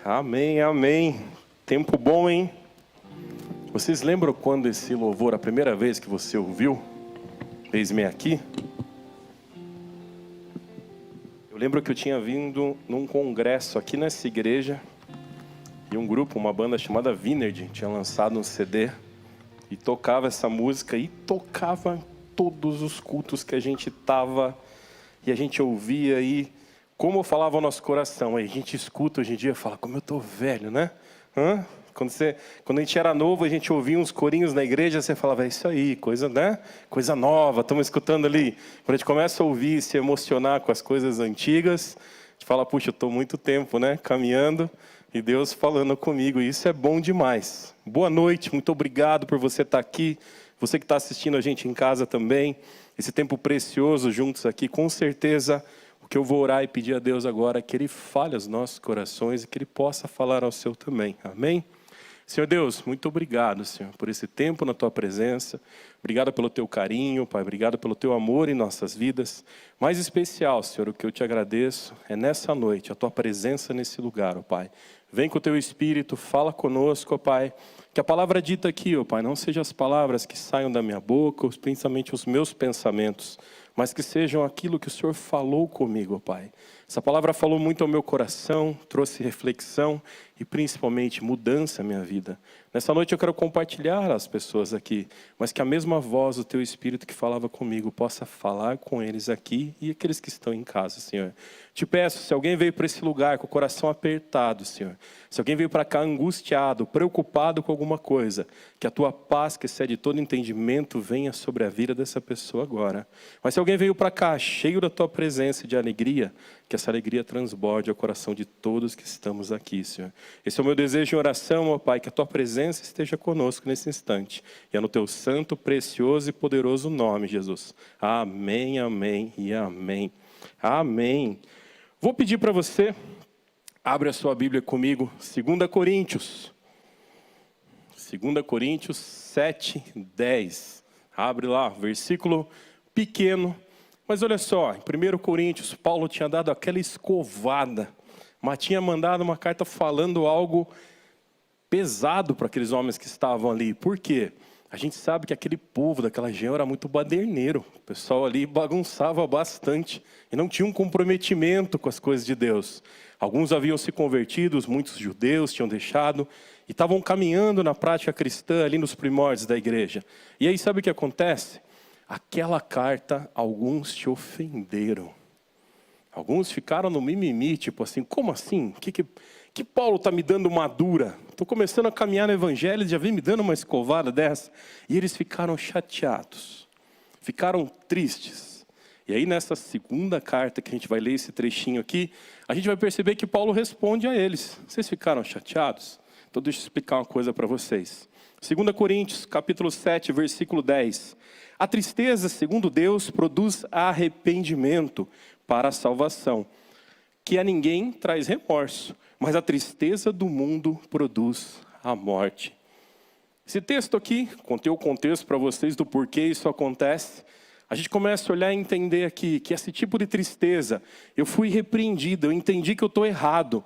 Amém, amém. Tempo bom, hein? Vocês lembram quando esse louvor, a primeira vez que você ouviu? Eis-me aqui. Eu lembro que eu tinha vindo num congresso aqui nessa igreja e um grupo, uma banda chamada Vineyard, tinha lançado um CD e tocava essa música e tocava todos os cultos que a gente tava e a gente ouvia e como falava o nosso coração. Aí a gente escuta hoje em dia e fala, como eu tô velho, né? Quando a gente era novo, a gente ouvia uns corinhos na igreja, você falava, é isso aí, coisa, né? Coisa nova, estamos escutando ali. Quando a gente começa a ouvir, se emocionar com as coisas antigas, a gente fala, puxa, eu estou muito tempo, né? Caminhando e Deus falando comigo, e isso é bom demais. Boa noite, muito obrigado por você estar aqui, você que está assistindo a gente em casa também, esse tempo precioso juntos aqui, com certeza. Que eu vou orar e pedir a Deus agora que Ele fale aos nossos corações e que Ele possa falar ao seu também. Amém? Senhor Deus, muito obrigado, Senhor, por esse tempo na Tua presença. Obrigado pelo Teu carinho, Pai. Obrigado pelo Teu amor em nossas vidas. Mais especial, Senhor, o que eu te agradeço é nessa noite, a Tua presença nesse lugar, ó Pai. Vem com o Teu Espírito, fala conosco, ó Pai. Que a palavra dita aqui, ó Pai, não sejam as palavras que saiam da minha boca, principalmente os meus pensamentos, mas que sejam aquilo que o Senhor falou comigo, ó Pai. Essa palavra falou muito ao meu coração, trouxe reflexão e principalmente mudança à minha vida. Nessa noite eu quero compartilhar às pessoas aqui, mas que a mesma voz do Teu Espírito que falava comigo possa falar com eles aqui e aqueles que estão em casa, Senhor. Te peço, se alguém veio para esse lugar com o coração apertado, Senhor, se alguém veio para cá angustiado, preocupado com alguma coisa, que a Tua paz, que excede todo entendimento, venha sobre a vida dessa pessoa agora. Mas se alguém veio para cá cheio da Tua presença e de alegria, que essa alegria transborde ao coração de todos que estamos aqui, Senhor. Esse é o meu desejo em oração, ó Pai, que a Tua presença esteja conosco nesse instante. E é no Teu santo, precioso e poderoso nome, Jesus. Amém, amém e amém. Amém. Vou pedir para você, abre a sua Bíblia comigo, 2 Coríntios. 2 Coríntios 7, 10. Abre lá, versículo pequeno. Mas olha só, em 1 Coríntios, Paulo tinha dado aquela escovada, mas tinha mandado uma carta falando algo pesado para aqueles homens que estavam ali. Por quê? A gente sabe que aquele povo daquela região era muito baderneiro. O pessoal ali bagunçava bastante e não tinha um comprometimento com as coisas de Deus. Alguns haviam se convertido, muitos judeus tinham deixado e estavam caminhando na prática cristã ali nos primórdios da igreja. E aí sabe o que acontece? Aquela carta, alguns te ofenderam. Alguns ficaram no mimimi, tipo assim, como assim? Que Paulo está me dando uma dura? Estou começando a caminhar no evangelho e já vem me dando uma escovada dessa. E eles ficaram chateados, ficaram tristes. E aí nessa segunda carta que a gente vai ler esse trechinho aqui, a gente vai perceber que Paulo responde a eles. Vocês ficaram chateados? Então deixa eu explicar uma coisa para vocês. 2 Coríntios, capítulo 7, versículo 10. A tristeza, segundo Deus, produz arrependimento para a salvação, que a ninguém traz remorso, mas a tristeza do mundo produz a morte. Esse texto aqui, contei o contexto para vocês do porquê isso acontece. A gente começa a olhar e entender aqui que esse tipo de tristeza, eu fui repreendido, eu entendi que eu estou errado,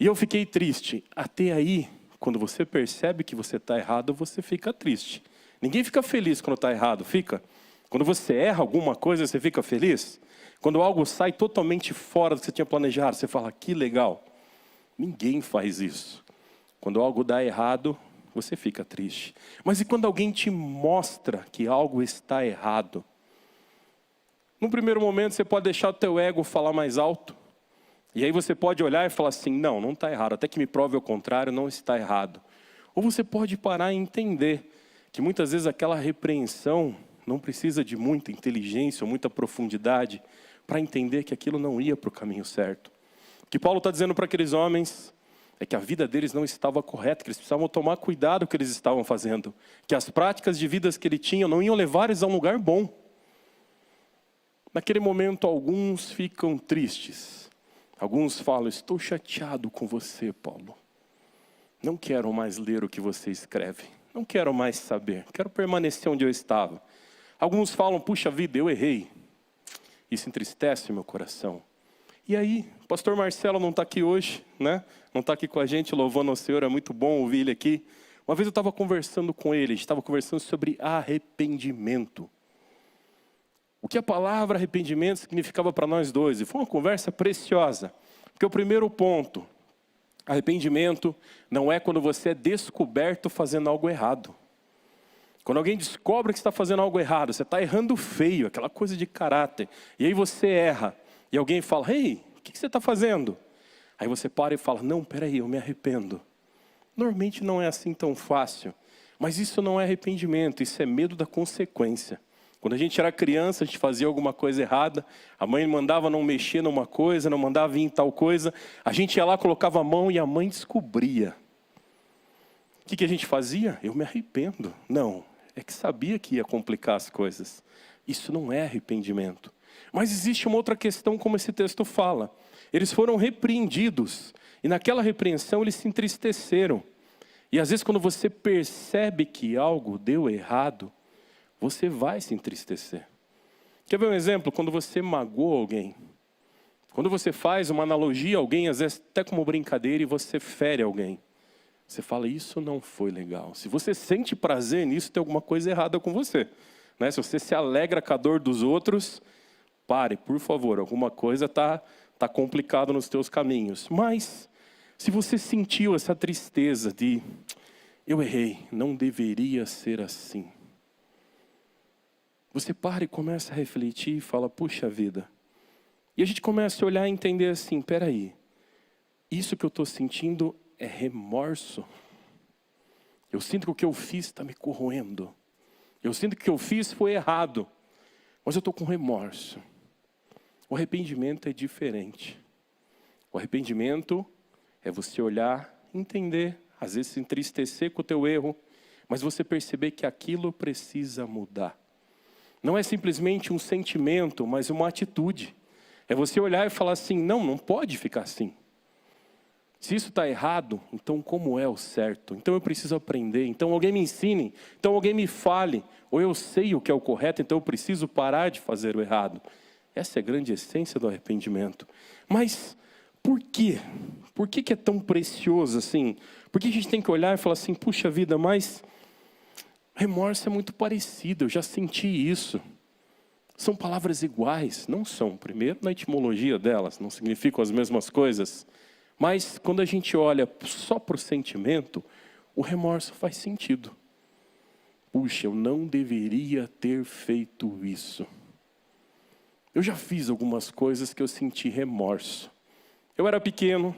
e eu fiquei triste. Até aí, quando você percebe que você está errado, você fica triste. Ninguém fica feliz quando está errado, fica? Quando você erra alguma coisa, você fica feliz? Quando algo sai totalmente fora do que você tinha planejado, você fala, que legal. Ninguém faz isso. Quando algo dá errado, você fica triste. Mas e quando alguém te mostra que algo está errado? No primeiro momento, você pode deixar o teu ego falar mais alto. E aí você pode olhar e falar assim, não está errado. Até que me prove o contrário, não está errado. Ou você pode parar e entender que muitas vezes aquela repreensão não precisa de muita inteligência ou muita profundidade para entender que aquilo não ia para o caminho certo. O que Paulo está dizendo para aqueles homens é que a vida deles não estava correta, que eles precisavam tomar cuidado com o que eles estavam fazendo, que as práticas de vidas que ele tinha não iam levar eles a um lugar bom. Naquele momento, alguns ficam tristes. Alguns falam, estou chateado com você, Paulo. Não quero mais ler o que você escreve. Não quero mais saber. Quero permanecer onde eu estava. Alguns falam, puxa vida, eu errei. Isso entristece meu coração. E aí, o pastor Marcelo não está aqui hoje, né? Não está aqui com a gente, louvando ao Senhor, é muito bom ouvir ele aqui. Uma vez eu estava conversando com ele, a gente estava conversando sobre arrependimento. O que a palavra arrependimento significava para nós dois. E foi uma conversa preciosa. Porque o primeiro ponto, arrependimento não é quando você é descoberto fazendo algo errado. Quando alguém descobre que está fazendo algo errado, você está errando feio, aquela coisa de caráter. E aí você erra. E alguém fala, ei, o que você está fazendo? Aí você para e fala, não, peraí, eu me arrependo. Normalmente não é assim tão fácil. Mas isso não é arrependimento, isso é medo da consequência. Quando a gente era criança, a gente fazia alguma coisa errada, a mãe mandava não mexer numa coisa, não mandava vir em tal coisa, a gente ia lá, colocava a mão e a mãe descobria. O que a gente fazia? Eu me arrependo. Não, é que sabia que ia complicar as coisas. Isso não é arrependimento. Mas existe uma outra questão, como esse texto fala. Eles foram repreendidos, e naquela repreensão eles se entristeceram. E às vezes quando você percebe que algo deu errado, você vai se entristecer. Quer ver um exemplo? Quando você magoa alguém. Quando você faz uma analogia a alguém, às vezes até como brincadeira, e você fere alguém. Você fala, isso não foi legal. Se você sente prazer nisso, tem alguma coisa errada com você. Né? Se você se alegra com a dor dos outros, pare, por favor, alguma coisa está complicado nos teus caminhos. Mas, se você sentiu essa tristeza de, eu errei, não deveria ser assim. Você para e começa a refletir e fala, puxa vida. E a gente começa a olhar e entender assim, peraí, isso que eu estou sentindo é remorso. Eu sinto que o que eu fiz está me corroendo. Eu sinto que o que eu fiz foi errado. Mas eu estou com remorso. O arrependimento é diferente. O arrependimento é você olhar, entender, às vezes se entristecer com o teu erro, mas você perceber que aquilo precisa mudar. Não é simplesmente um sentimento, mas uma atitude. É você olhar e falar assim, não pode ficar assim. Se isso está errado, então como é o certo? Então eu preciso aprender, então alguém me ensine, então alguém me fale, ou eu sei o que é o correto, então eu preciso parar de fazer o errado. Essa é a grande essência do arrependimento. Mas por quê? Por que é tão precioso assim? Por que a gente tem que olhar e falar assim, puxa vida, mas remorso é muito parecido, eu já senti isso. São palavras iguais, não são. Primeiro, na etimologia delas, não significam as mesmas coisas. Mas quando a gente olha só para o sentimento, o remorso faz sentido. Puxa, eu não deveria ter feito isso. Eu já fiz algumas coisas que eu senti remorso. Eu era pequeno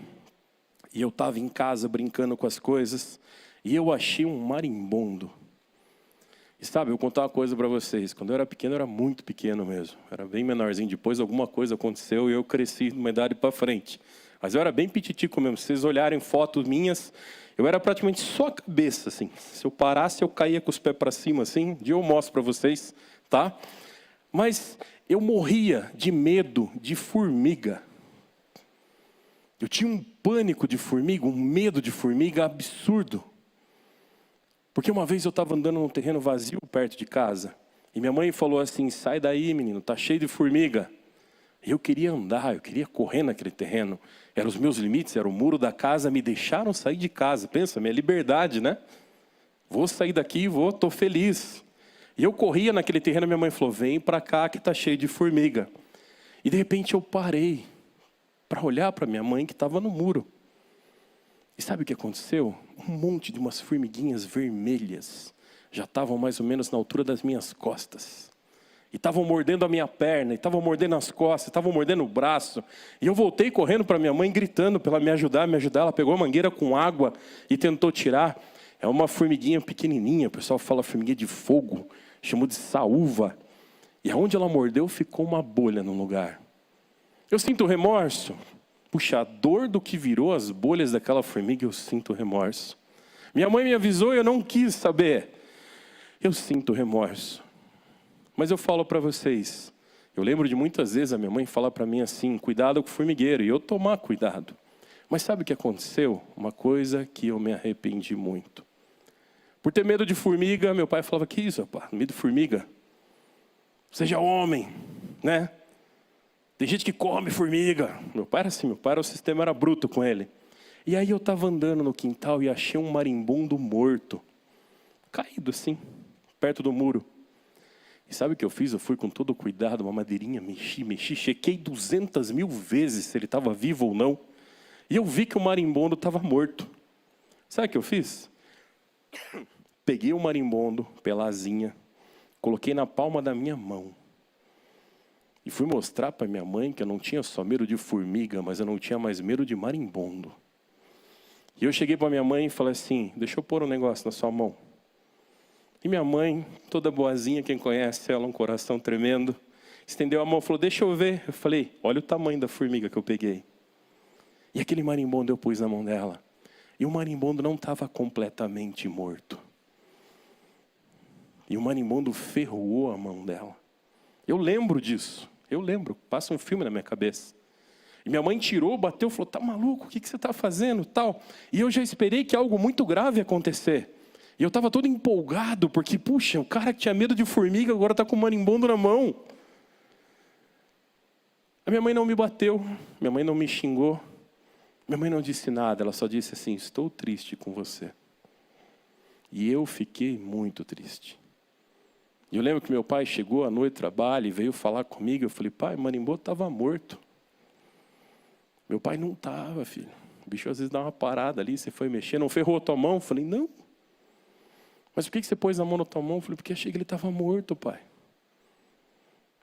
e eu estava em casa brincando com as coisas e eu achei um marimbondo. E sabe, eu vou contar uma coisa para vocês. Quando eu era pequeno, eu era muito pequeno mesmo. Eu era bem menorzinho. Depois alguma coisa aconteceu e eu cresci de uma idade para frente. Mas eu era bem pititico mesmo. Se vocês olharem fotos minhas, eu era praticamente só a cabeça, assim. Se eu parasse, eu caía com os pés para cima, assim. Um dia eu mostro para vocês, tá? Mas eu morria de medo de formiga. Eu tinha um pânico de formiga, um medo de formiga absurdo. Porque uma vez eu estava andando num terreno vazio perto de casa. E minha mãe falou assim, sai daí menino, tá cheio de formiga. Eu queria andar, eu queria correr naquele terreno. Eram os meus limites, era o muro da casa, me deixaram sair de casa. Pensa, minha liberdade, né? Vou sair daqui, tô feliz. E eu corria naquele terreno, minha mãe falou, vem pra cá que tá cheio de formiga. E de repente eu parei para olhar para minha mãe que estava no muro. E sabe o que aconteceu? Um monte de umas formiguinhas vermelhas já estavam mais ou menos na altura das minhas costas. E estavam mordendo a minha perna, e estavam mordendo as costas, estavam mordendo o braço. E eu voltei correndo para minha mãe, gritando para ela me ajudar. Ela pegou a mangueira com água e tentou tirar. É uma formiguinha pequenininha, o pessoal fala formiguinha de fogo, chamou de saúva. E aonde ela mordeu ficou uma bolha no lugar. Eu sinto remorso. Puxa, a dor do que virou as bolhas daquela formiga, eu sinto remorso. Minha mãe me avisou e eu não quis saber. Eu sinto remorso. Mas eu falo para vocês, eu lembro de muitas vezes a minha mãe falar para mim assim, cuidado com o formigueiro, e eu tomar cuidado. Mas sabe o que aconteceu? Uma coisa que eu me arrependi muito. Por ter medo de formiga, meu pai falava, que isso, rapaz? Medo de formiga? Seja homem, né? Tem gente que come formiga. Meu pai era assim, o sistema era bruto com ele. E aí eu estava andando no quintal e achei um marimbondo morto. Caído assim, perto do muro. E sabe o que eu fiz? Eu fui com todo cuidado, uma madeirinha, mexi, chequei 200.000 vezes se ele estava vivo ou não. E eu vi que o marimbondo estava morto. Sabe o que eu fiz? Peguei o marimbondo pela asinha, coloquei na palma da minha mão. E fui mostrar para minha mãe que eu não tinha só medo de formiga, mas eu não tinha mais medo de marimbondo. E eu cheguei para minha mãe e falei assim, deixa eu pôr um negócio na sua mão. E minha mãe, toda boazinha, quem conhece ela, um coração tremendo, estendeu a mão e falou, deixa eu ver. Eu falei, olha o tamanho da formiga que eu peguei. E aquele marimbondo eu pus na mão dela. E o marimbondo não estava completamente morto. E o marimbondo ferroou a mão dela. Eu lembro disso. Passa um filme na minha cabeça. E minha mãe tirou, bateu, falou, tá maluco, o que você está fazendo, tal. E eu já esperei que algo muito grave ia acontecer. E eu estava todo empolgado, porque, puxa, o cara que tinha medo de formiga agora está com o marimbondo na mão. A minha mãe não me bateu, minha mãe não me xingou, minha mãe não disse nada, ela só disse assim, estou triste com você. E eu fiquei muito triste. E eu lembro que meu pai chegou à noite do trabalho e veio falar comigo. Eu falei, pai, o marimbondo estava morto. Meu pai não estava, filho. O bicho às vezes dá uma parada ali, você foi mexer, não ferrou a tua mão? Eu falei, não. Mas por que você pôs a mão na tua mão? Eu falei, porque achei que ele estava morto, pai.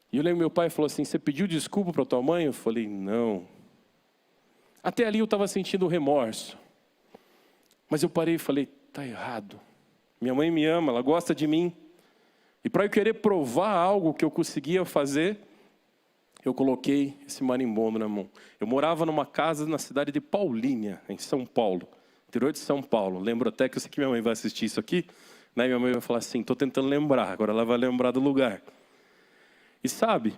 E eu lembro que meu pai falou assim, você pediu desculpa para tua mãe? Eu falei, não. Até ali eu estava sentindo remorso. Mas eu parei e falei, está errado. Minha mãe me ama, ela gosta de mim. E para eu querer provar algo que eu conseguia fazer, eu coloquei esse marimbondo na mão. Eu morava numa casa na cidade de Paulínia, em São Paulo. Interior de São Paulo. Lembro até que eu sei que minha mãe vai assistir isso aqui. Né? Minha mãe vai falar assim, estou tentando lembrar. Agora ela vai lembrar do lugar. E sabe,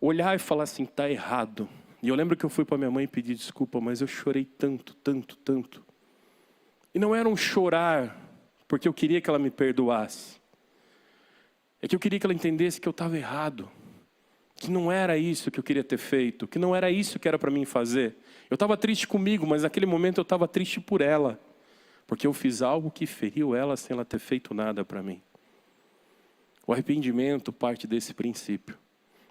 olhar e falar assim, está errado. E eu lembro que eu fui para minha mãe pedir desculpa, mas eu chorei tanto. E não era um chorar porque eu queria que ela me perdoasse. É que eu queria que ela entendesse que eu estava errado. Que não era isso que eu queria ter feito. Que não era isso que era para mim fazer. Eu estava triste comigo, mas naquele momento eu estava triste por ela. Porque eu fiz algo que feriu ela sem ela ter feito nada para mim. O arrependimento parte desse princípio.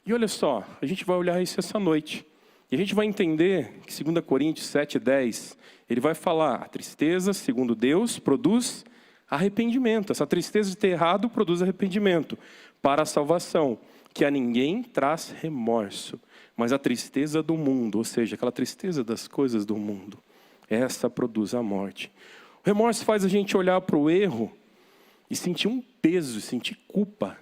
E olha só, a gente vai olhar isso essa noite. E a gente vai entender que 2 Coríntios 7:10, ele vai falar, a tristeza, segundo Deus, produz arrependimento. Essa tristeza de ter errado produz arrependimento para a salvação, que a ninguém traz remorso, mas a tristeza do mundo, ou seja, aquela tristeza das coisas do mundo, essa produz a morte. O remorso faz a gente olhar para o erro e sentir um peso, sentir culpa.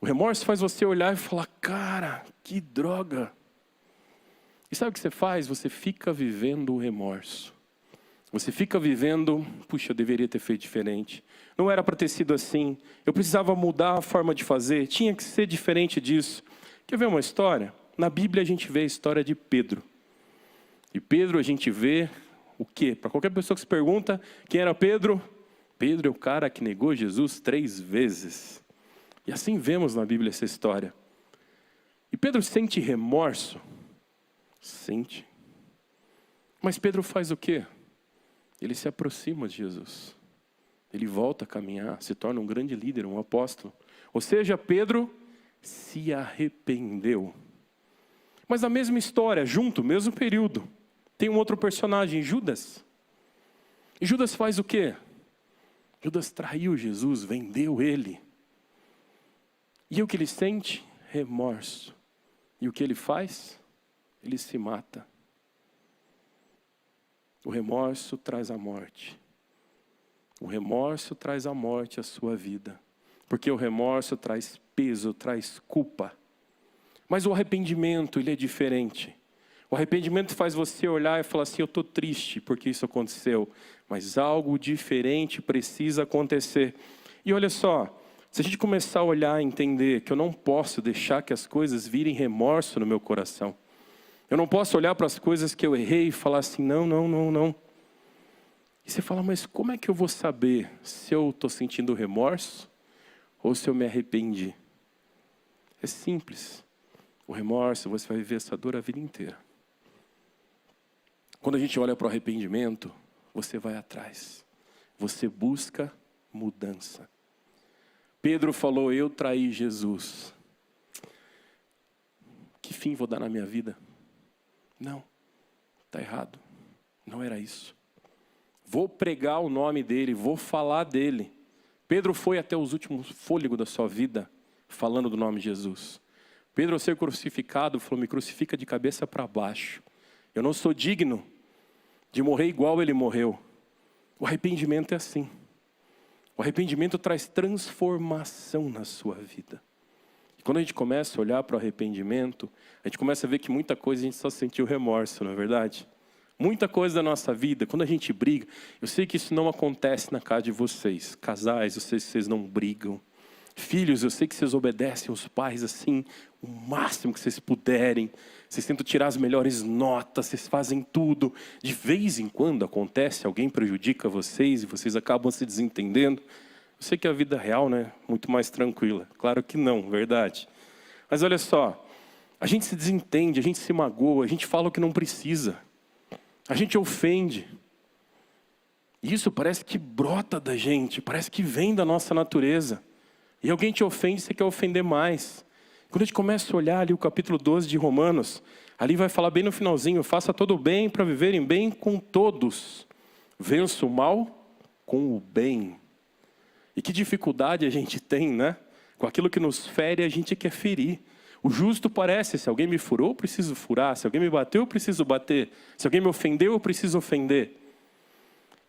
O remorso faz você olhar e falar, cara, que droga. E sabe o que você faz? Você fica vivendo o remorso. Você fica vivendo, puxa, eu deveria ter feito diferente. Não era para ter sido assim. Eu precisava mudar a forma de fazer. Tinha que ser diferente disso. Quer ver uma história? Na Bíblia a gente vê a história de Pedro. E Pedro a gente vê o quê? Para qualquer pessoa que se pergunta, quem era Pedro? Pedro é o cara que negou Jesus 3 vezes. E assim vemos na Bíblia essa história. E Pedro sente remorso? Sente. Mas Pedro faz o quê? Ele se aproxima de Jesus. Ele volta a caminhar, se torna um grande líder, um apóstolo. Ou seja, Pedro se arrependeu. Mas na mesma história, junto, mesmo período, tem um outro personagem, Judas. E Judas faz o quê? Judas traiu Jesus, vendeu ele. E o que ele sente? Remorso. E o que ele faz? Ele se mata. O remorso traz a morte. O remorso traz a morte à sua vida. Porque o remorso traz peso, traz culpa. Mas o arrependimento, ele é diferente. O arrependimento faz você olhar e falar assim, eu estou triste porque isso aconteceu. Mas algo diferente precisa acontecer. E olha só, se a gente começar a olhar e entender que eu não posso deixar que as coisas virem remorso no meu coração. Eu não posso olhar para as coisas que eu errei e falar assim, não. E você fala, mas como é que eu vou saber se eu estou sentindo remorso ou se eu me arrependi? É simples. O remorso, você vai viver essa dor a vida inteira. Quando a gente olha para o arrependimento, você vai atrás. Você busca mudança. Pedro falou, eu traí Jesus. Que fim vou dar na minha vida? Não, está errado. Não era isso. Vou pregar o nome dele, vou falar dele. Pedro foi até os últimos fôlegos da sua vida falando do nome de Jesus. Pedro, ao ser crucificado, falou, me crucifica de cabeça para baixo. Eu não sou digno de morrer igual ele morreu. O arrependimento é assim. O arrependimento traz transformação na sua vida. E quando a gente começa a olhar para o arrependimento, a gente começa a ver que muita coisa a gente só sentiu remorso, não é verdade? Muita coisa da nossa vida, quando a gente briga, eu sei que isso não acontece na casa de vocês. Casais, eu sei que vocês não brigam. Filhos, eu sei que vocês obedecem aos pais assim, o máximo que vocês puderem. Vocês tentam tirar as melhores notas, vocês fazem tudo. De vez em quando acontece, alguém prejudica vocês e vocês acabam se desentendendo. Eu sei que a vida real, né, é muito mais tranquila. Claro que não, verdade. Mas olha só, a gente se desentende, a gente se magoa, a gente fala o que não precisa. A gente ofende. Isso parece que brota da gente, parece que vem da nossa natureza. E alguém te ofende, você quer ofender mais. Quando a gente começa a olhar ali o capítulo 12 de Romanos, ali vai falar bem no finalzinho, faça todo o bem para viverem bem com todos. Vença o mal com o bem. E que dificuldade a gente tem, né? Com aquilo que nos fere, a gente quer ferir. O justo parece, se alguém me furou, eu preciso furar. Se alguém me bateu, eu preciso bater. Se alguém me ofendeu, eu preciso ofender.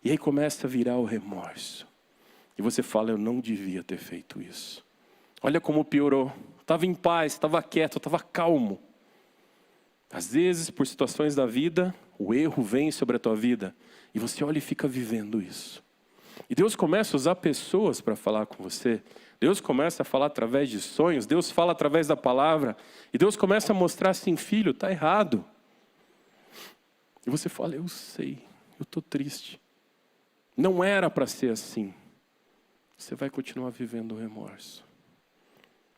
E aí começa a virar o remorso. E você fala, eu não devia ter feito isso. Olha como piorou. Estava em paz, estava quieto, estava calmo. Às vezes, por situações da vida, o erro vem sobre a tua vida. E você olha e fica vivendo isso. E Deus começa a usar pessoas para falar com você. Deus começa a falar através de sonhos. Deus fala através da palavra. E Deus começa a mostrar assim, filho, está errado. E você fala, eu sei, eu estou triste. Não era para ser assim. Você vai continuar vivendo o remorso.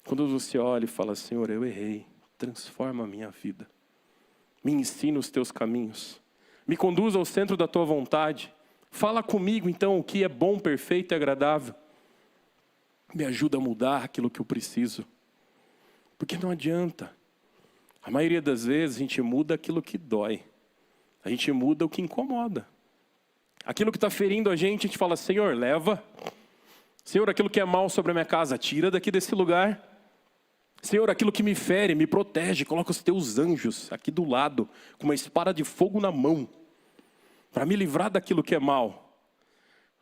Quando você olha e fala, Senhor, eu errei. Transforma a minha vida. Me ensina os teus caminhos. Me conduza ao centro da tua vontade. Fala comigo, então, o que é bom, perfeito e agradável. Me ajuda a mudar aquilo que eu preciso. Porque não adianta. A maioria das vezes a gente muda aquilo que dói. A gente muda o que incomoda. Aquilo que está ferindo a gente fala, Senhor, leva. Senhor, aquilo que é mal sobre a minha casa, tira daqui desse lugar. Senhor, aquilo que me fere, me protege. Coloca os teus anjos aqui do lado, com uma espada de fogo na mão, para me livrar daquilo que é mal.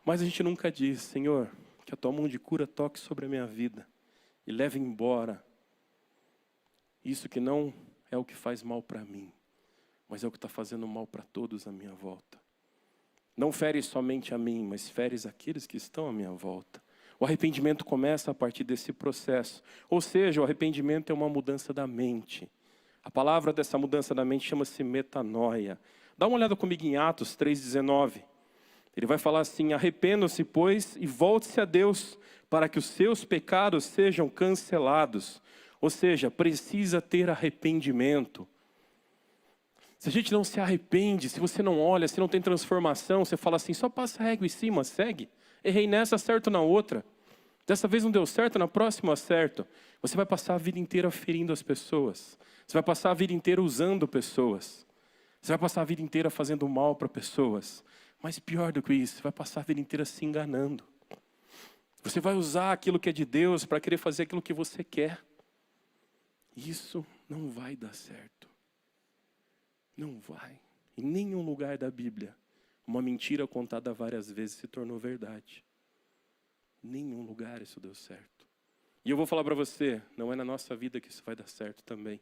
Mas a gente nunca diz, Senhor, que a tua mão de cura toque sobre a minha vida e leve embora isso que não é o que faz mal para mim, mas é o que está fazendo mal para todos à minha volta. Não feres somente a mim, mas feres aqueles que estão à minha volta. O arrependimento começa a partir desse processo. Ou seja, o arrependimento é uma mudança da mente. A palavra dessa mudança da mente chama-se metanoia. Dá uma olhada comigo em Atos 3,19. Ele vai falar assim, arrependam-se, pois, e volte-se a Deus, para que os seus pecados sejam cancelados. Ou seja, precisa ter arrependimento. Se a gente não se arrepende, se você não olha, se não tem transformação, você fala assim, só passa a régua em cima, segue. Errei nessa, acerto na outra. Dessa vez não deu certo, na próxima acerto. Você vai passar a vida inteira ferindo as pessoas. Você vai passar a vida inteira usando pessoas. Você vai passar a vida inteira fazendo mal para pessoas. Mas pior do que isso, você vai passar a vida inteira se enganando. Você vai usar aquilo que é de Deus para querer fazer aquilo que você quer. Isso não vai dar certo. Não vai. Em nenhum lugar da Bíblia, uma mentira contada várias vezes se tornou verdade. Em nenhum lugar isso deu certo. E eu vou falar para você, não é na nossa vida que isso vai dar certo também.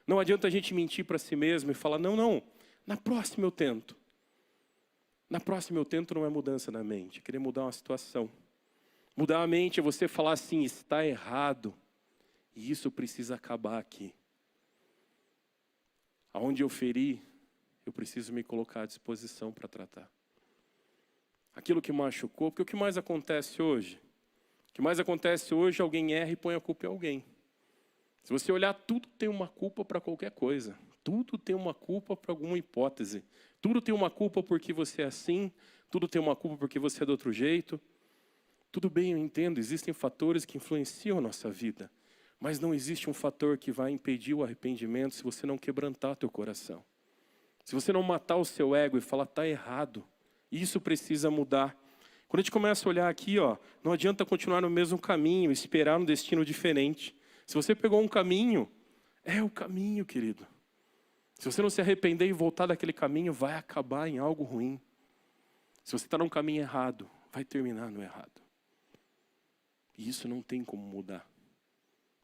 Não adianta a gente mentir para si mesmo e falar, não, na próxima eu tento. Na próxima eu tento não é mudança na mente, é querer mudar uma situação. Mudar a mente é você falar assim, está errado. E isso precisa acabar aqui. Aonde eu feri, eu preciso me colocar à disposição para tratar. Aquilo que machucou, porque o que mais acontece hoje? O que mais acontece hoje, alguém erra e põe a culpa em alguém. Se você olhar, tudo tem uma culpa para qualquer coisa. Tudo tem uma culpa para alguma hipótese. Tudo tem uma culpa porque você é assim. Tudo tem uma culpa porque você é do outro jeito. Tudo bem, eu entendo. Existem fatores que influenciam a nossa vida. Mas não existe um fator que vai impedir o arrependimento se você não quebrantar teu coração. Se você não matar o seu ego e falar, está errado. Isso precisa mudar. Quando a gente começa a olhar aqui, não adianta continuar no mesmo caminho, esperar um destino diferente. Se você pegou um caminho, é o caminho, querido. Se você não se arrepender e voltar daquele caminho, vai acabar em algo ruim. Se você está num caminho errado, vai terminar no errado. E isso não tem como mudar.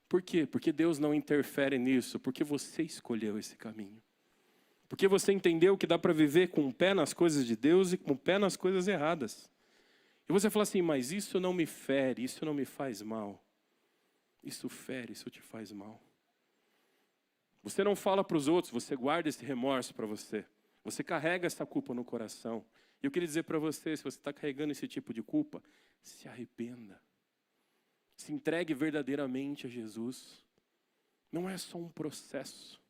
Por quê? Porque Deus não interfere nisso, porque você escolheu esse caminho. Porque você entendeu que dá para viver com o pé nas coisas de Deus e com o pé nas coisas erradas. E você fala assim, mas isso não me fere, isso não me faz mal. Isso fere, isso te faz mal. Você não fala para os outros, você guarda esse remorso para você. Você carrega essa culpa no coração. E eu queria dizer para você, se você está carregando esse tipo de culpa, se arrependa. Se entregue verdadeiramente a Jesus. Não é só um processo.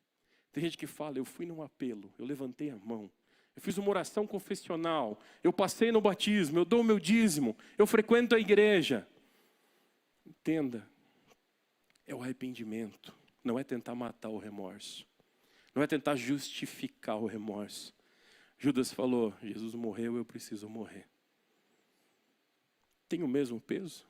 Tem gente que fala, eu fui num apelo, eu levantei a mão. Eu fiz uma oração confessional, eu passei no batismo, eu dou o meu dízimo, eu frequento a igreja. Entenda, é o arrependimento, não é tentar matar o remorso. Não é tentar justificar o remorso. Judas falou, Jesus morreu, eu preciso morrer. Tem o mesmo peso?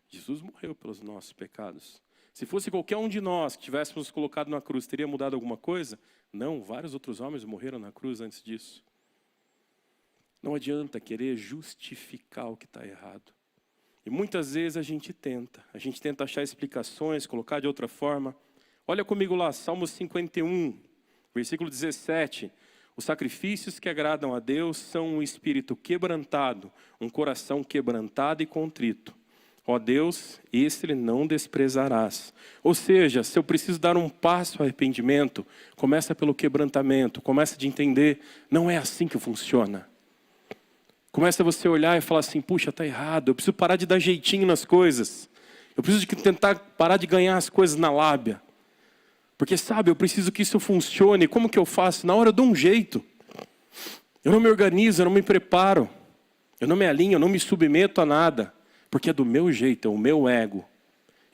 Jesus morreu pelos nossos pecados. Se fosse qualquer um de nós que tivéssemos colocado na cruz, teria mudado alguma coisa? Não, vários outros homens morreram na cruz antes disso. Não adianta querer justificar o que está errado. E muitas vezes a gente tenta achar explicações, colocar de outra forma. Olha comigo lá, Salmo 51, versículo 17. Os sacrifícios que agradam a Deus são um espírito quebrantado, um coração quebrantado e contrito. Ó Deus, esse não desprezarás. Ou seja, se eu preciso dar um passo ao arrependimento, começa pelo quebrantamento, começa de entender, não é assim que funciona. Começa você a olhar e falar assim, puxa, está errado, eu preciso parar de dar jeitinho nas coisas. Eu preciso tentar parar de ganhar as coisas na lábia. Porque sabe, eu preciso que isso funcione. Como que eu faço? Na hora eu dou um jeito. Eu não me organizo, eu não me preparo. Eu não me alinho, eu não me submeto a nada. Porque é do meu jeito, é o meu ego.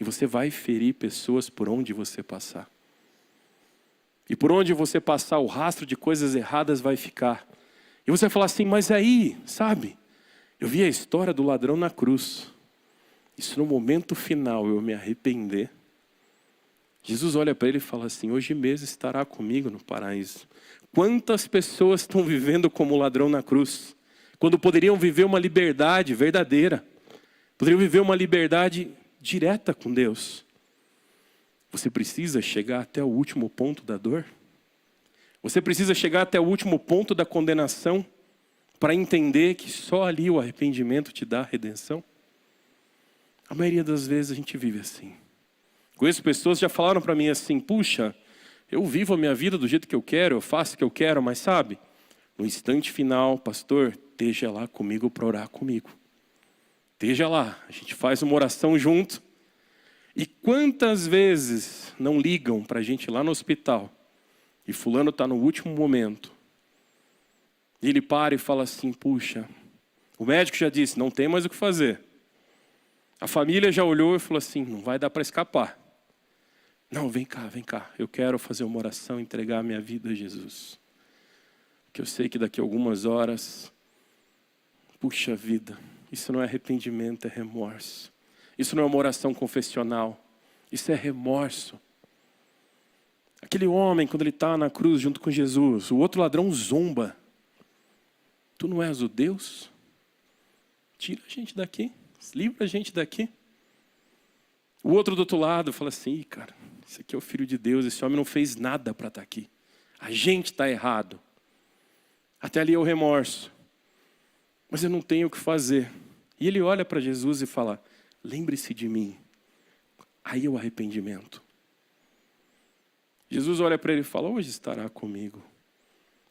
E você vai ferir pessoas por onde você passar. E por onde você passar, o rastro de coisas erradas vai ficar. E você vai falar assim, mas aí, sabe? Eu vi a história do ladrão na cruz. E se no momento final eu me arrepender, Jesus olha para ele e fala assim, hoje mesmo estará comigo no paraíso. Quantas pessoas estão vivendo como ladrão na cruz? Quando poderiam viver uma liberdade verdadeira. Poderiam viver uma liberdade direta com Deus. Você precisa chegar até o último ponto da dor? Você precisa chegar até o último ponto da condenação para entender que só ali o arrependimento te dá a redenção? A maioria das vezes a gente vive assim. Conheço pessoas que já falaram para mim assim, puxa, eu vivo a minha vida do jeito que eu quero, eu faço o que eu quero, mas sabe, no instante final, pastor, esteja lá comigo para orar comigo. Esteja lá, a gente faz uma oração junto. E quantas vezes não ligam para a gente lá no hospital e fulano está no último momento. E ele para e fala assim, puxa, o médico já disse, não tem mais o que fazer. A família já olhou e falou assim, não vai dar para escapar. Não, vem cá, eu quero fazer uma oração, entregar a minha vida a Jesus. Porque eu sei que daqui a algumas horas, puxa vida, isso não é arrependimento, é remorso. Isso não é uma oração confessional, isso é remorso. Aquele homem, quando ele está na cruz junto com Jesus, o outro ladrão zomba. Tu não és o Deus? Tira a gente daqui, livra a gente daqui. O outro do outro lado fala assim, cara, esse aqui é o Filho de Deus, esse homem não fez nada para estar aqui. A gente está errado. Até ali é o remorso. Mas eu não tenho o que fazer. E ele olha para Jesus e fala, lembre-se de mim. Aí é o arrependimento. Jesus olha para ele e fala, hoje estará comigo.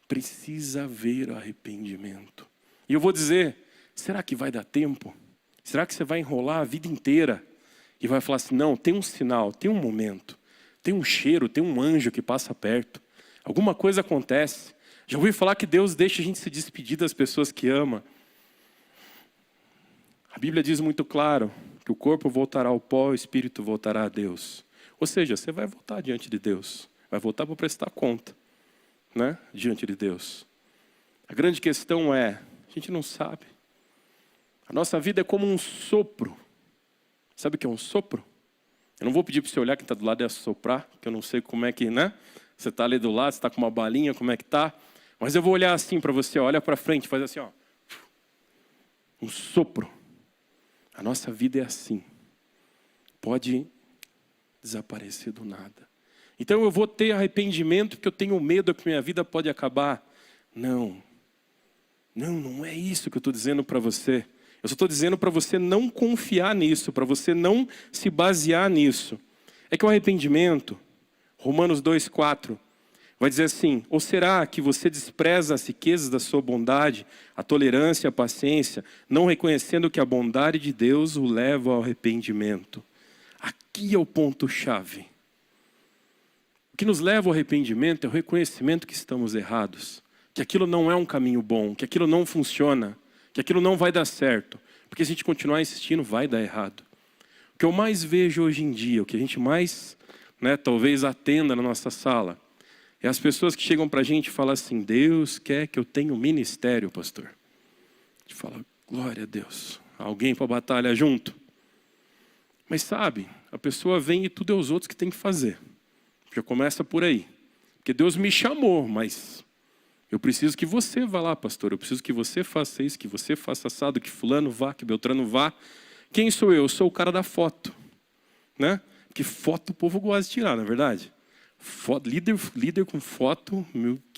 Precisa haver arrependimento. E eu vou dizer, será que vai dar tempo? Será que você vai enrolar a vida inteira? e vai falar assim, não, tem um sinal, tem um momento, tem um cheiro, tem um anjo que passa perto. Alguma coisa acontece. Já ouvi falar que Deus deixa a gente se despedir das pessoas que ama. A Bíblia diz muito claro que o corpo voltará ao pó, o espírito voltará a Deus. Ou seja, você vai voltar diante de Deus. Vai voltar para prestar conta, né? Diante de Deus. A grande questão é, a gente não sabe. A nossa vida é como um sopro. Sabe o que é um sopro? Eu não vou pedir para você olhar quem está do lado e assoprar, porque eu não sei como é que, né? Você está ali do lado, você está com uma balinha, como é que está? Mas eu vou olhar assim para você, olha para frente, faz assim, ó. Um sopro. A nossa vida é assim. Pode desaparecer do nada. Então eu vou ter arrependimento porque eu tenho medo que minha vida pode acabar. Não. Não é isso que eu estou dizendo para você. Eu só estou dizendo para você não confiar nisso, para você não se basear nisso. É que o arrependimento, Romanos 2,4, vai dizer assim, ou será que você despreza as riquezas da sua bondade, a tolerância, a paciência, não reconhecendo que a bondade de Deus o leva ao arrependimento? Aqui é o ponto-chave. O que nos leva ao arrependimento é o reconhecimento que estamos errados, que aquilo não é um caminho bom, que aquilo não funciona, que aquilo não vai dar certo, porque se a gente continuar insistindo, vai dar errado. O que eu mais vejo hoje em dia, o que a gente mais, talvez atenda na nossa sala, é as pessoas que chegam para a gente e falam assim, Deus quer que eu tenha um ministério, pastor. A gente fala, glória a Deus, alguém para batalhar junto. Mas sabe, a pessoa vem e tudo é os outros que tem que fazer. Já começa por aí. Porque Deus me chamou, mas eu preciso que você vá lá, pastor. Eu preciso que você faça isso, que você faça assado, que fulano vá, que Beltrano vá. Quem sou eu? Eu sou o cara da foto. Né? Porque foto o povo gosta de tirar, não é verdade? Foto, líder com foto,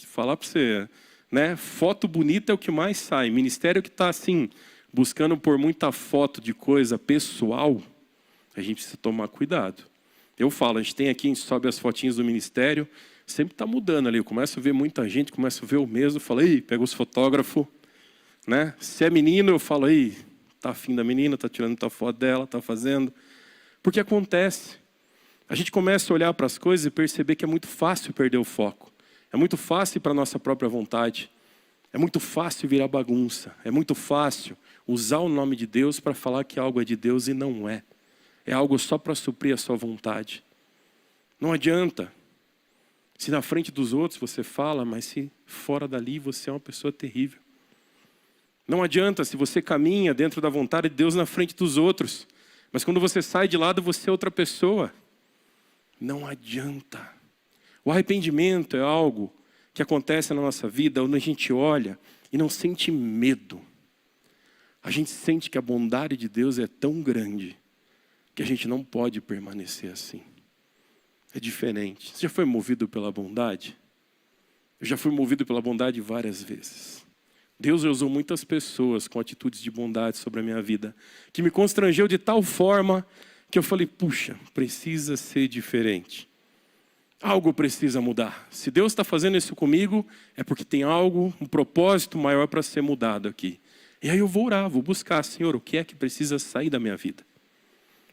falar para você, né? Foto bonita é o que mais sai. Ministério que está assim, buscando por muita foto de coisa pessoal, a gente precisa tomar cuidado. Eu falo, a gente tem aqui, a gente sobe as fotinhas do ministério, sempre está mudando ali. Eu começo a ver muita gente, começo a ver o mesmo, falo, ei, pega os fotógrafos, né? Se é menino, eu falo, ei, tá afim da menina, tá tirando tua foto dela, tá fazendo. Porque acontece. A gente começa a olhar para as coisas e perceber que é muito fácil perder o foco. É muito fácil ir para a nossa própria vontade. É muito fácil virar bagunça. É muito fácil usar o nome de Deus para falar que algo é de Deus e não é. É algo só para suprir a sua vontade. Não adianta. Se na frente dos outros você fala, mas se fora dali você é uma pessoa terrível. Não adianta se você caminha dentro da vontade de Deus na frente dos outros, mas quando você sai de lado você é outra pessoa. Não adianta. O arrependimento é algo que acontece na nossa vida onde a gente olha e não sente medo. A gente sente que a bondade de Deus é tão grande que a gente não pode permanecer assim. É diferente. Você já foi movido pela bondade? Eu já fui movido pela bondade várias vezes. Deus usou muitas pessoas com atitudes de bondade sobre a minha vida, que me constrangeu de tal forma que eu falei, puxa, precisa ser diferente. Algo precisa mudar. Se Deus está fazendo isso comigo, é porque tem algo, um propósito maior para ser mudado aqui. E aí eu vou orar, vou buscar, Senhor, o que é que precisa sair da minha vida?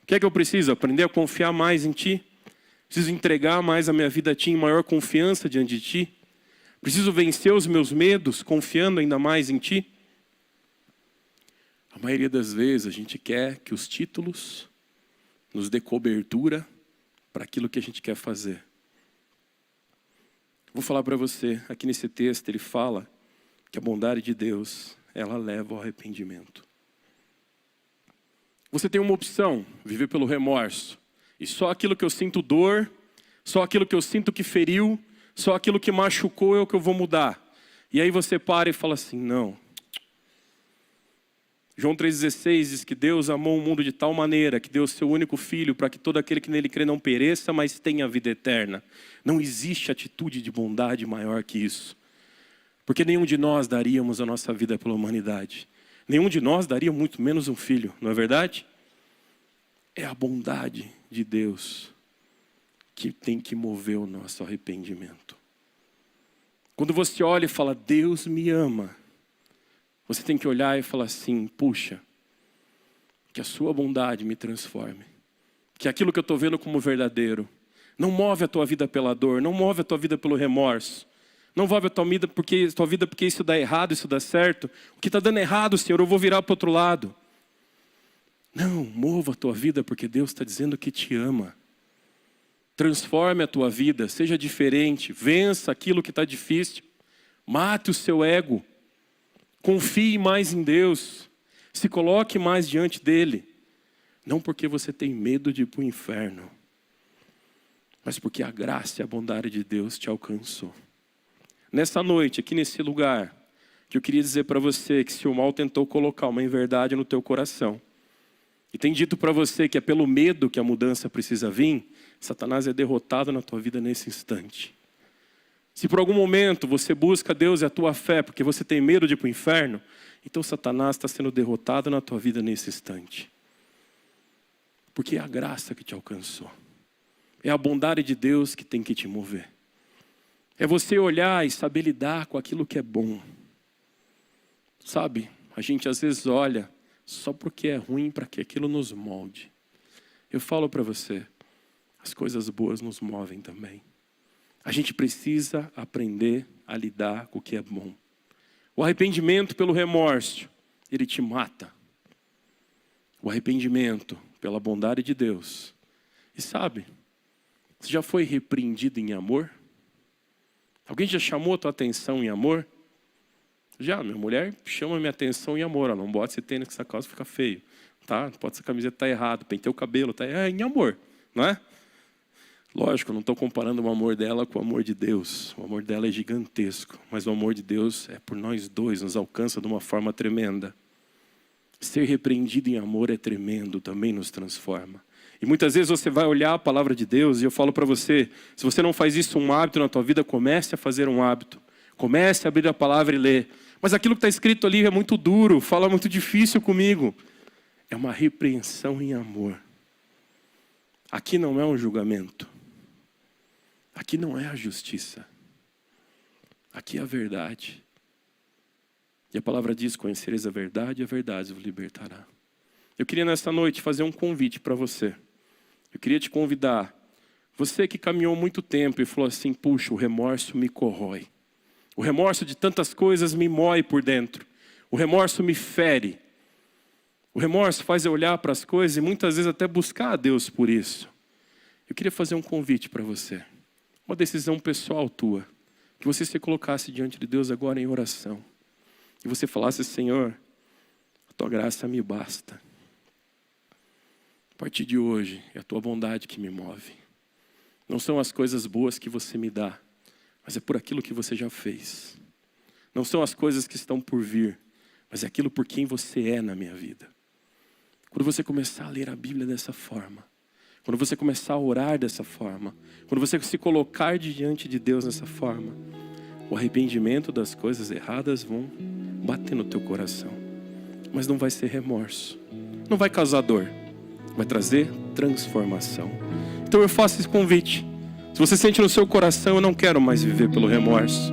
O que é que eu preciso? Aprender a confiar mais em Ti? Preciso entregar mais a minha vida a Ti em maior confiança diante de Ti? Preciso vencer os meus medos confiando ainda mais em Ti? A maioria das vezes a gente quer que os títulos nos dê cobertura para aquilo que a gente quer fazer. Vou falar para você, aqui nesse texto ele fala que a bondade de Deus, ela leva ao arrependimento. Você tem uma opção, viver pelo remorso. E só aquilo que eu sinto dor, só aquilo que eu sinto que feriu, só aquilo que machucou é o que eu vou mudar. E aí você para e fala assim, não. João 3,16 diz que Deus amou o mundo de tal maneira que deu o seu único filho para que todo aquele que nele crê não pereça, mas tenha vida eterna. Não existe atitude de bondade maior que isso. Porque nenhum de nós daríamos a nossa vida pela humanidade. Nenhum de nós daria muito menos um filho, não é verdade? É a bondade de Deus que tem que mover o nosso arrependimento. Quando você olha e fala, Deus me ama, você tem que olhar e falar assim, puxa, que a sua bondade me transforme. que aquilo que eu estou vendo como verdadeiro. Não move a tua vida pela dor, não move a tua vida pelo remorso. Não move a tua vida porque isso dá errado, isso dá certo. O que está dando errado, Senhor, eu vou virar para o outro lado. Não, mova a tua vida porque Deus está dizendo que te ama. Transforme a tua vida, seja diferente, vença aquilo que está difícil. Mate o seu ego. Confie mais em Deus. Se coloque mais diante dEle. Não porque você tem medo de ir para o inferno, mas porque a graça e a bondade de Deus te alcançou. Nessa noite, aqui nesse lugar, que eu queria dizer para você que se o mal tentou colocar uma inverdade no teu coração, e tem dito para você que é pelo medo que a mudança precisa vir, Satanás é derrotado na tua vida nesse instante. Se por algum momento você busca Deus e a tua fé porque você tem medo de ir para o inferno, então Satanás está sendo derrotado na tua vida nesse instante. Porque é a graça que te alcançou. É a bondade de Deus que tem que te mover. É você olhar e saber lidar com aquilo que é bom. Sabe, a gente às vezes olha só porque é ruim para que aquilo nos molde. Eu falo para você, as coisas boas nos movem também. A gente precisa aprender a lidar com o que é bom. O arrependimento pelo remorso, ele te mata. O arrependimento pela bondade de Deus. E sabe, você já foi repreendido em amor? Alguém já chamou a tua atenção em amor? Já, minha mulher chama a minha atenção em amor. Ela não bota esse tênis que essa calça fica feio. Tá? Pode essa camiseta tá errado, pentei o cabelo, tá em amor, não é? Lógico, eu não estou comparando o amor dela com o amor de Deus. O amor dela é gigantesco, mas o amor de Deus é por nós dois, nos alcança de uma forma tremenda. Ser repreendido em amor é tremendo, também nos transforma. E muitas vezes você vai olhar a palavra de Deus e eu falo para você, se você não faz isso um hábito na tua vida, comece a fazer um hábito. Comece a abrir a palavra e ler. Mas aquilo que está escrito ali é muito duro, fala muito difícil comigo. É uma repreensão em amor. Aqui não é um julgamento. Aqui não é a justiça. Aqui é a verdade. E a palavra diz, conhecereis a verdade vos libertará. Eu queria nessa noite fazer um convite para você. Eu queria te convidar. Você que caminhou muito tempo e falou assim, puxa, o remorso me corrói. O remorso de tantas coisas me mói por dentro. O remorso me fere. O remorso faz eu olhar para as coisas e muitas vezes até buscar a Deus por isso. Eu queria fazer um convite para você. Uma decisão pessoal tua. Que você se colocasse diante de Deus agora em oração. E você falasse, Senhor, a tua graça me basta. A partir de hoje, é a tua bondade que me move. Não são as coisas boas que você me dá, mas é por aquilo que você já fez. Não são as coisas que estão por vir, mas é aquilo por quem você é na minha vida. Quando você começar a ler a Bíblia dessa forma, quando você começar a orar dessa forma, quando você se colocar diante de Deus dessa forma, o arrependimento das coisas erradas vão bater no teu coração. Mas não vai ser remorso, não vai causar dor, vai trazer transformação. Então eu faço esse convite. Se você sente no seu coração, eu não quero mais viver pelo remorso.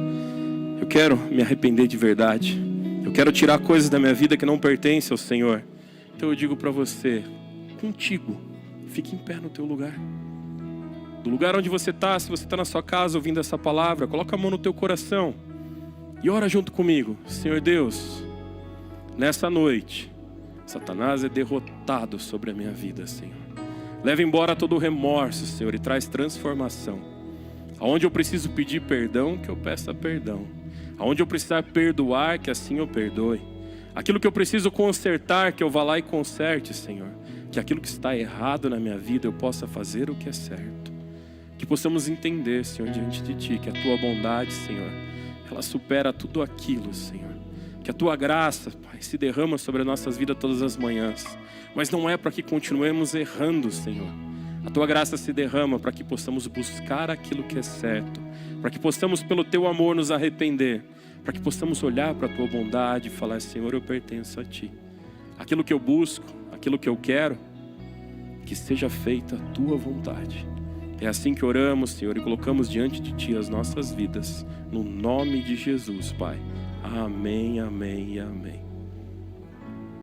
Eu quero me arrepender de verdade. Eu quero tirar coisas da minha vida que não pertencem ao Senhor. Então eu digo para você, contigo, fique em pé no teu lugar. Do lugar onde você está, se você está na sua casa ouvindo essa palavra, coloca a mão no teu coração e ora junto comigo. Senhor Deus, nessa noite, Satanás é derrotado sobre a minha vida, Senhor. Leva embora todo o remorso, Senhor, e traz transformação. Aonde eu preciso pedir perdão, que eu peça perdão. Aonde eu precisar perdoar, que assim eu perdoe. Aquilo que eu preciso consertar, que eu vá lá e conserte, Senhor. Que aquilo que está errado na minha vida, eu possa fazer o que é certo. Que possamos entender, Senhor, diante de Ti, que a Tua bondade, Senhor, ela supera tudo aquilo, Senhor. Que a Tua graça, Pai, se derrama sobre as nossas vidas todas as manhãs. Mas não é para que continuemos errando, Senhor. A Tua graça se derrama para que possamos buscar aquilo que é certo. Para que possamos, pelo Teu amor, nos arrepender. Para que possamos olhar para a Tua bondade e falar, Senhor, eu pertenço a Ti. Aquilo que eu busco, aquilo que eu quero, que seja feita a Tua vontade. É assim que oramos, Senhor, e colocamos diante de Ti as nossas vidas. No nome de Jesus, Pai. Amém, amém e amém.